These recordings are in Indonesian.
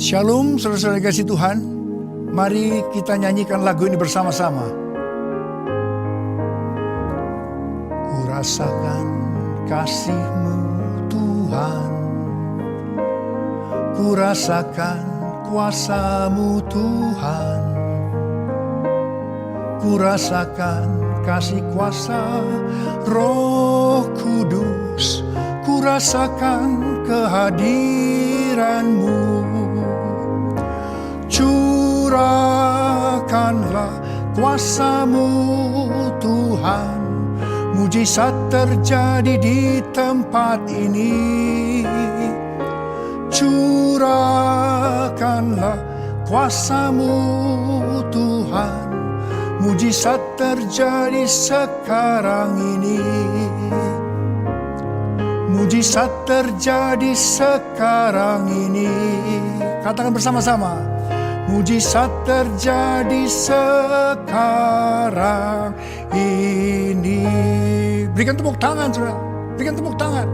Shalom, saudara-saudara kasih Tuhan. Mari kita nyanyikan lagu ini bersama-sama. Ku rasakan kasih-Mu Tuhan, ku rasakan kuasa-Mu Tuhan, ku rasakan kasih kuasa Roh Kudus, ku rasakan kehadiran-Mu. Curahkanlah kuasa-Mu Tuhan, mujizat terjadi di tempat ini. Curahkanlah kuasa-Mu Tuhan, mujizat terjadi sekarang ini. Mujizat terjadi sekarang ini. Katakan bersama-sama. Mujizat terjadi sekarang ini. Berikan tepuk tangan, saudara. Berikan tepuk tangan.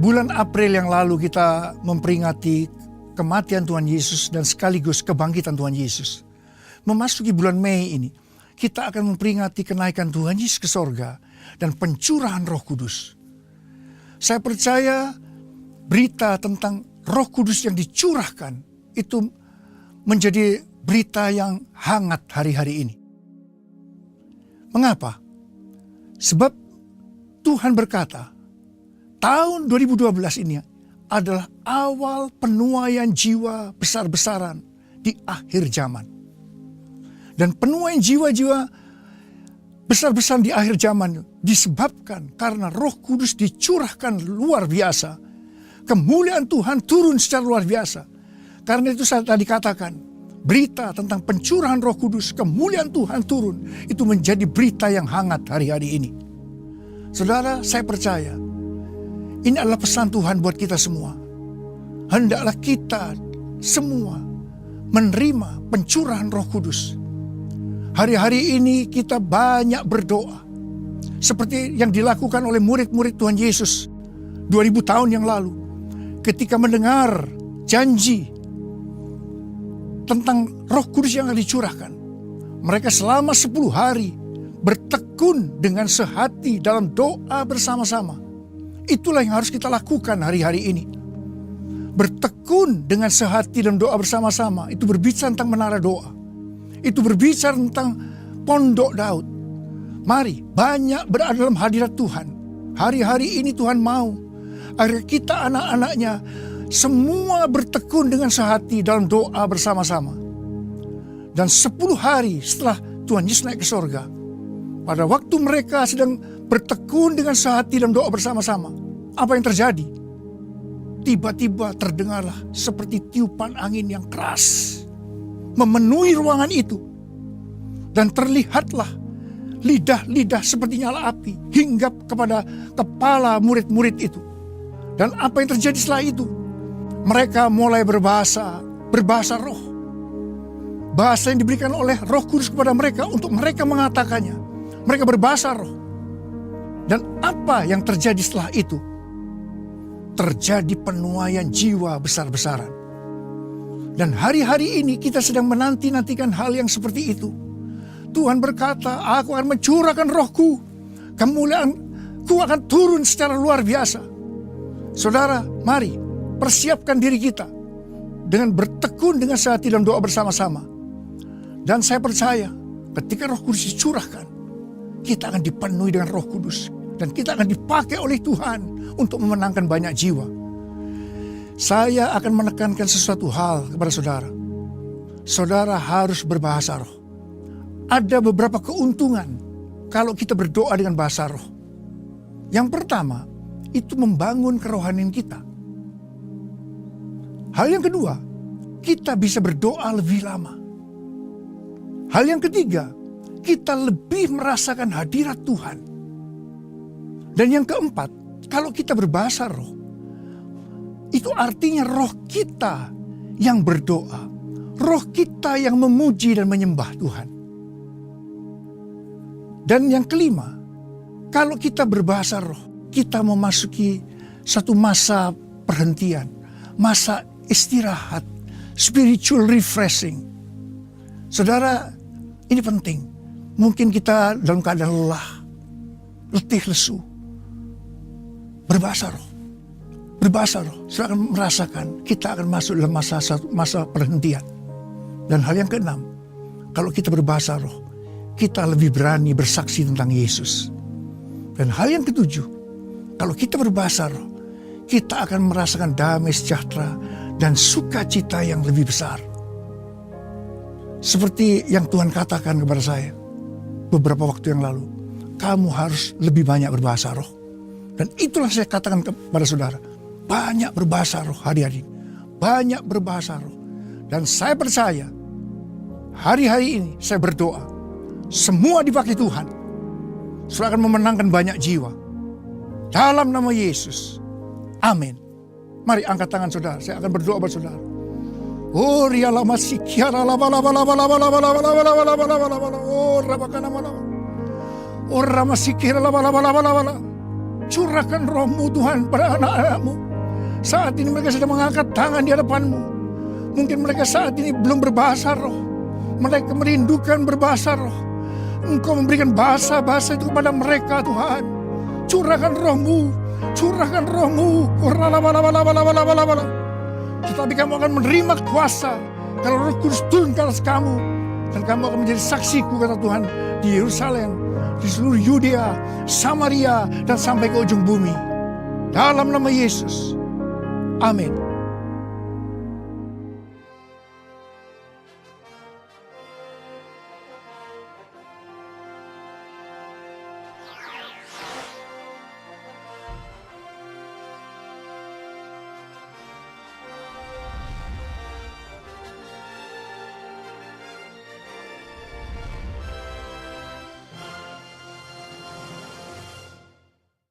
Bulan April yang lalu kita memperingati kematian Tuhan Yesus dan sekaligus kebangkitan Tuhan Yesus. Memasuki bulan Mei ini, kita akan memperingati kenaikan Tuhan Yesus ke sorga dan pencurahan Roh Kudus. Saya percaya berita tentang Roh Kudus yang dicurahkan itu menjadi berita yang hangat hari-hari ini. Mengapa? Sebab Tuhan berkata, tahun 2012 ini adalah awal penuaian jiwa besar-besaran di akhir zaman. Dan penuaian jiwa-jiwa besar-besaran di akhir zaman disebabkan karena Roh Kudus dicurahkan luar biasa. Kemuliaan Tuhan turun secara luar biasa. Karena itu saya tadi katakan, berita tentang pencurahan Roh Kudus, kemuliaan Tuhan turun, itu menjadi berita yang hangat hari-hari ini. Saudara, saya percaya ini adalah pesan Tuhan buat kita semua. Hendaklah kita semua menerima pencurahan Roh Kudus. Hari-hari ini kita banyak berdoa. Seperti yang dilakukan oleh murid-murid Tuhan Yesus 2000 tahun yang lalu. Ketika mendengar janji tentang Roh Kudus yang akan dicurahkan, mereka selama 10 hari bertekun dengan sehati dalam doa bersama-sama. Itulah yang harus kita lakukan hari-hari ini. Bertekun dengan sehati dalam doa bersama-sama. Itu berbicara tentang menara doa. Itu berbicara tentang pondok Daud. Mari banyak berada dalam hadirat Tuhan. Hari-hari ini Tuhan mau agar kita anak-anaknya semua bertekun dengan sehati dalam doa bersama-sama. Dan 10 hari setelah Tuhan Yesus naik ke sorga, pada waktu mereka sedang bertekun dengan sehati dalam doa bersama-sama, apa yang terjadi? Tiba-tiba terdengarlah seperti tiupan angin yang keras memenuhi ruangan itu. Dan terlihatlah lidah-lidah seperti nyala api hinggap kepada kepala murid-murid itu. Dan apa yang terjadi setelah itu? Mereka mulai berbahasa roh. Bahasa yang diberikan oleh Roh Kudus kepada mereka untuk mereka mengatakannya. Mereka berbahasa roh. Dan apa yang terjadi setelah itu? Terjadi penuaian jiwa besar-besaran. Dan hari-hari ini kita sedang menanti-nantikan hal yang seperti itu. Tuhan berkata, aku akan mencurahkan rohku. Kemuliaanku akan turun secara luar biasa. Saudara, mari persiapkan diri kita dengan bertekun dengan sehati dalam doa bersama-sama. Dan saya percaya ketika Roh Kudus dicurahkan, kita akan dipenuhi dengan Roh Kudus. Dan kita akan dipakai oleh Tuhan untuk memenangkan banyak jiwa. Saya akan menekankan sesuatu hal kepada saudara. Saudara harus berbahasa roh. Ada beberapa keuntungan kalau kita berdoa dengan bahasa roh. Yang pertama, itu membangun kerohanian kita. Hal yang kedua, kita bisa berdoa lebih lama. Hal yang ketiga, kita lebih merasakan hadirat Tuhan. Dan yang keempat, kalau kita berbahasa roh, itu artinya roh kita yang berdoa. Roh kita yang memuji dan menyembah Tuhan. Dan yang kelima, kalau kita berbahasa roh, kita memasuki satu masa perhentian, masa istirahat, spiritual refreshing. Saudara, ini penting. Mungkin kita dalam keadaan lelah, letih lesu, berbahasa roh. Saya akan merasakan kita akan masuk dalam masa perhentian. Dan hal yang keenam, kalau kita berbahasa roh, kita lebih berani bersaksi tentang Yesus. Dan hal yang ketujuh, kalau kita berbahasa roh, kita akan merasakan damai sejahtera dan sukacita yang lebih besar. Seperti yang Tuhan katakan kepada saya beberapa waktu yang lalu, kamu harus lebih banyak berbahasa roh. Dan itulah saya katakan kepada saudara, banyak berbahasa roh hari-hari, banyak berbahasa roh. Dan saya percaya, hari-hari ini saya berdoa, semua dipakai Tuhan, saudara akan memenangkan banyak jiwa. Dalam nama Yesus, amin. Mari angkat tangan saudara, saya akan berdoa buat saudara. Oh riala masih kiara laba laba laba laba laba laba laba laba laba laba laba laba. Oh rabakana laba. Oh ramasih kiara laba laba laba laba laba. Curahkan rohmu Tuhan pada anak-anakmu. Saat ini mereka sedang mengangkat tangan di hadapanmu. Mungkin mereka saat ini belum berbahasa roh. Mereka merindukan berbahasa roh. Engkau memberikan bahasa-bahasa itu kepada mereka Tuhan. Curahkan rohmu. Curahkan rohmu. Tetapi kamu akan menerima kuasa kalau Roh Kudus turun ke atas kamu. Dan kamu akan menjadi saksiku, kata Tuhan, di Yerusalem, di seluruh Yudea, Samaria, dan sampai ke ujung bumi. Dalam nama Yesus. Amin.